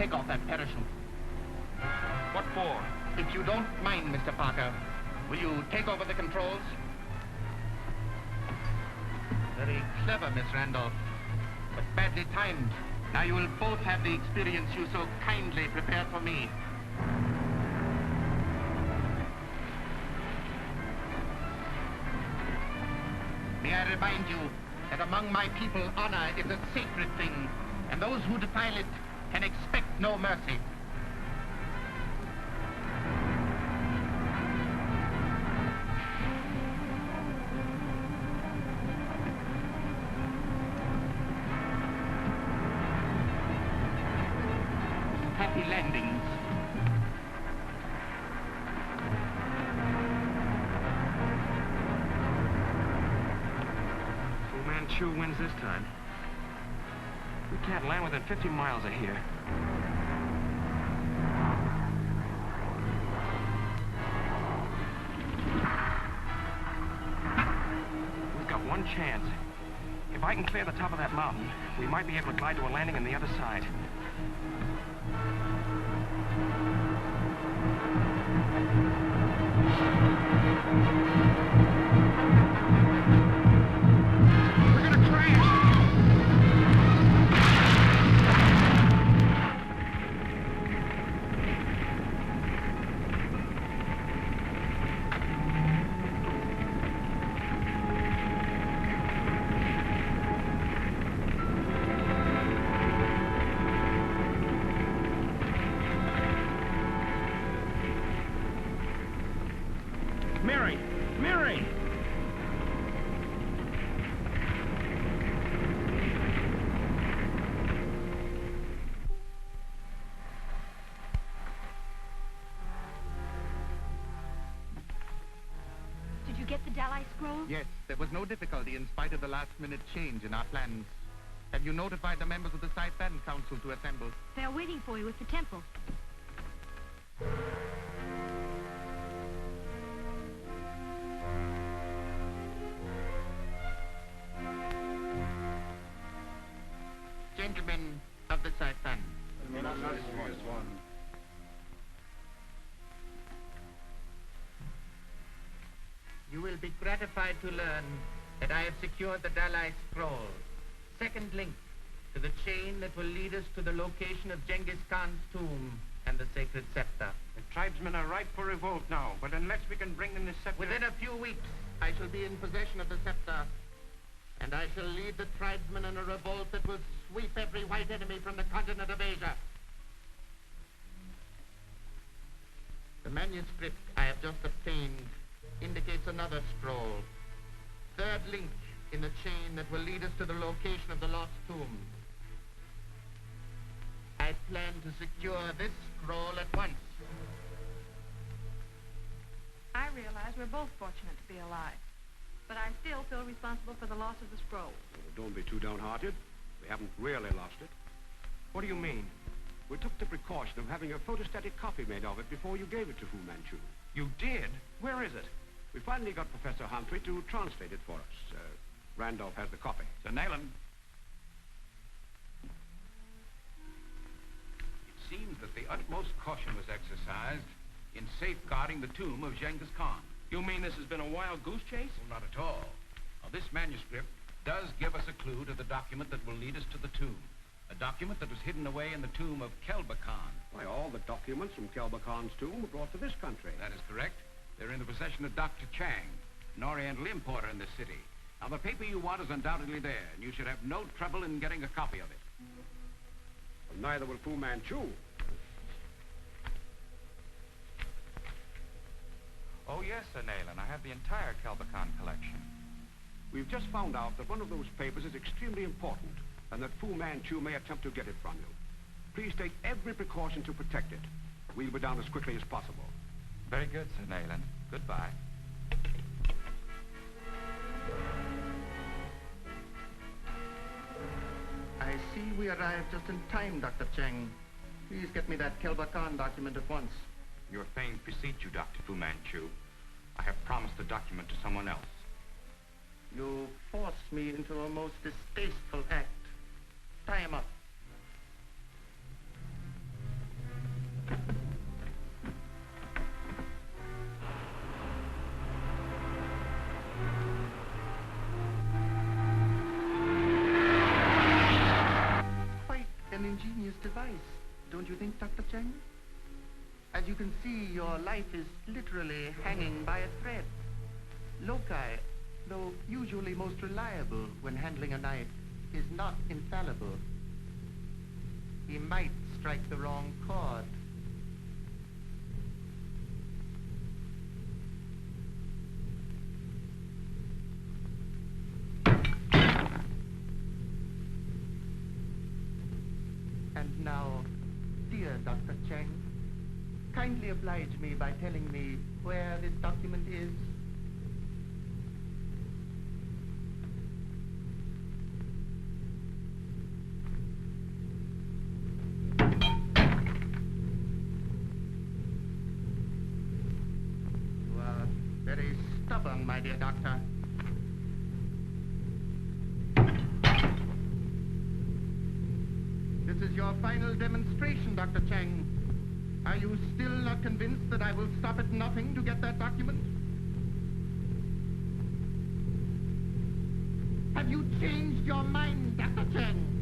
take off that parachute. What for? If you don't mind, Mr. Parker, will you take over the controls? Very clever, Miss Randolph, but badly timed. Now you will both have the experience you so kindly prepared for me. May I remind you that among my people, honor is a sacred thing, and those who defile it can expect no mercy. Happy landings. Fu Manchu wins this time. We can't land within 50 miles of here. We've got one chance. If I can clear the top of that mountain, we might be able to glide to a landing on the other side. We're gonna crash! Mary! Mary! Did you get the Dalai scroll? Yes, there was no difficulty in spite of the last-minute change in our plans. Have you notified the members of the Hytten Council to assemble? They're waiting for you at the temple. Gentlemen of the Hytten. You will be gratified to learn that I have secured the Dalai scroll, second link to the chain that will lead us to the location of Genghis Khan's tomb and the sacred scepter. The tribesmen are ripe for revolt now, but unless we can bring them the scepter... Within a few weeks, I shall be in possession of the scepter, and I shall lead the tribesmen in a revolt that will sweep every white enemy from the continent of Asia. The manuscript I have just obtained indicates another scroll, third link in the chain that will lead us to the location of the lost tomb. I plan to secure this scroll at once. I realize we're both fortunate to be alive, but I still feel responsible for the loss of the scroll. Don't be too downhearted. We haven't really lost it. What do you mean? We took the precaution of having a photostatic copy made of it before you gave it to Fu Manchu. You did? Where is it? We finally got Professor Humphrey to translate it for us. Randolph has the copy. Sir Nayland. It seems that the utmost caution was exercised in safeguarding the tomb of Genghis Khan. You mean this has been a wild goose chase? Well, not at all. Now, this manuscript does give us a clue to the document that will lead us to the tomb. A document that was hidden away in the tomb of Kellard Khan. Why, all the documents from Kellard Khan's tomb were brought to this country. That is correct. They're in the possession of Dr. Chang, an Oriental importer in this city. Now, the paper you want is undoubtedly there, and you should have no trouble in getting a copy of it. Well, neither will Fu Manchu. Oh, yes, Sir Nayland. I have the entire Kellard Khan collection. We've just found out that one of those papers is extremely important, and that Fu Manchu may attempt to get it from you. Please take every precaution to protect it. We'll be down as quickly as possible. Very good, Sir Nayland. Goodbye. I see we arrived just in time, Dr. Chang. Please get me that Kellard Khan document at once. Your fame precedes you, Dr. Fu Manchu. I have promised the document to someone else. You force me into a most distasteful act. Tie him up. your life is literally hanging by a thread. Loci, though usually most reliable when handling a knife, is not infallible. He might strike the wrong chord. And now, dear Dr. Chang, kindly oblige me by telling me where this document is. You are very stubborn, my dear doctor. This is your final demonstration, Dr. Chang. Are you still not convinced that I will stop at nothing to get that document? Have you changed your mind, Dr. Chang?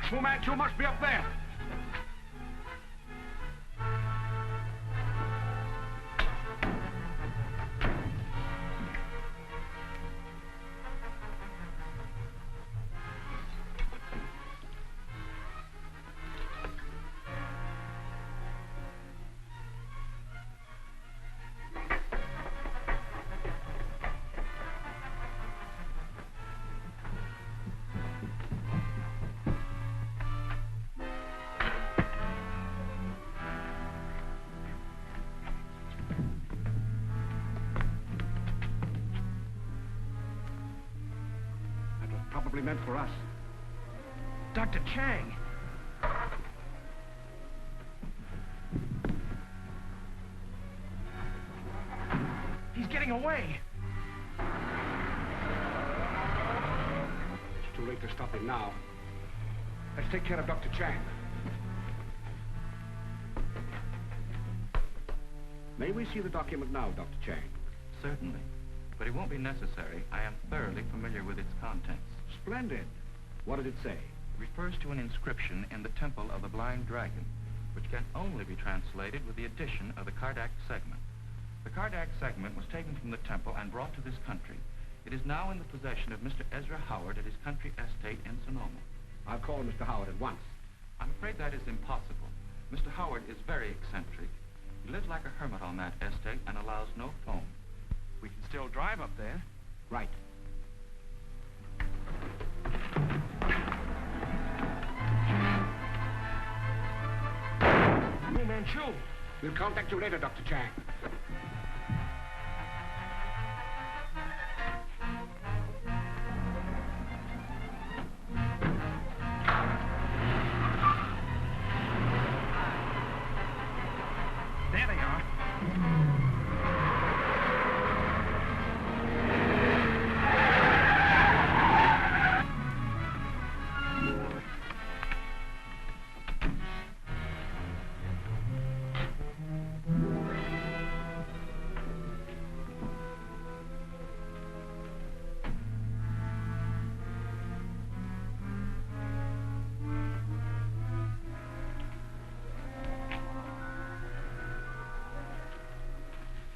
Fu Manchu must be up there. Probably meant for us. Dr. Chang! He's getting away! It's too late to stop him now. Let's take care of Dr. Chang. May we see the document now, Dr. Chang? Certainly. But it won't be necessary. I am thoroughly familiar with its contents. Splendid. What did it say? It refers to an inscription in the Temple of the Blind Dragon, which can only be translated with the addition of the Kardak segment. The Kardak segment was taken from the temple and brought to this country. It is now in the possession of Mr. Ezra Howard at his country estate in Sonoma. I'll call Mr. Howard at once. I'm afraid that is impossible. Mr. Howard is very eccentric. He lives like a hermit on that estate and allows no phone. We can still drive up there. Right. Fu Manchu! We'll contact you later, Dr. Chang. There they are.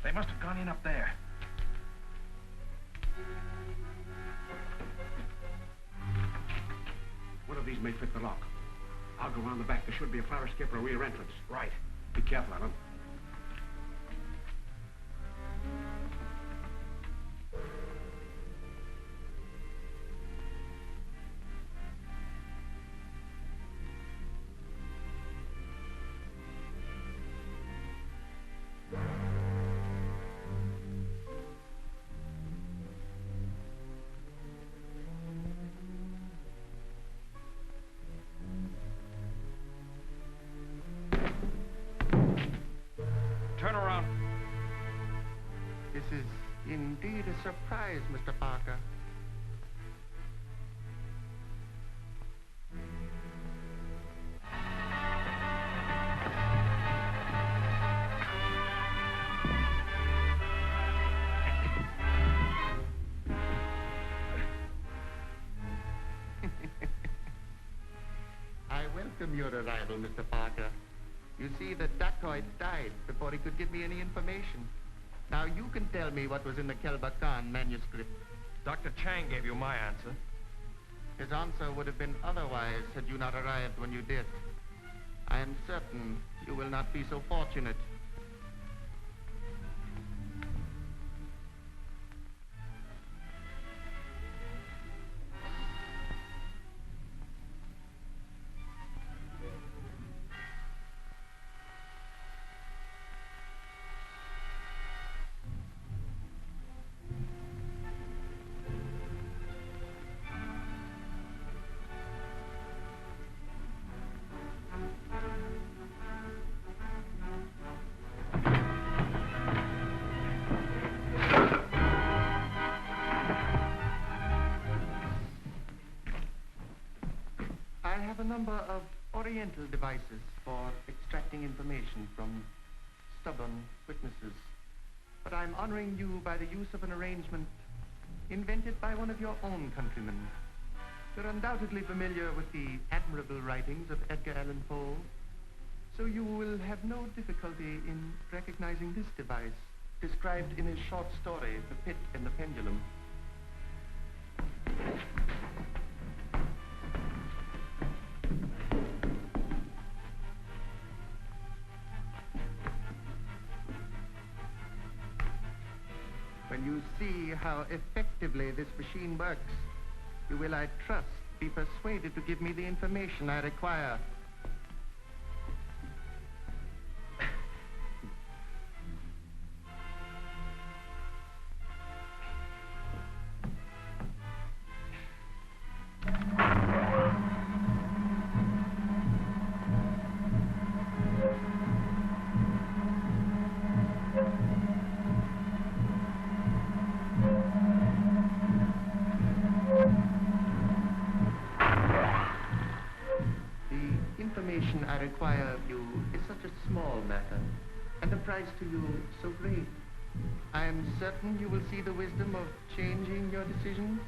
They must have gone in up there. One of these may fit the lock. I'll go around the back. There should be a fire escape or a rear entrance. Right. Be careful, Alan. Turn around. This is indeed a surprise, Mr. Parker. I welcome your arrival, Mr. Parker. You see, the dacoit died before he could give me any information. Now you can tell me what was in the Kellard Khan manuscript. Dr. Chang gave you my answer. His answer would have been otherwise had you not arrived when you did. I am certain you will not be so fortunate. I have a number of Oriental devices for extracting information from stubborn witnesses. But I'm honoring you by the use of an arrangement invented by one of your own countrymen. You're undoubtedly familiar with the admirable writings of Edgar Allan Poe, so you will have no difficulty in recognizing this device, described in his short story, The Pit and the Pendulum. When you see how effectively this machine works, you will, I trust, be persuaded to give me the information I require. I require of you is such a small matter, and the price to you so great. I am certain you will see the wisdom of changing your decision.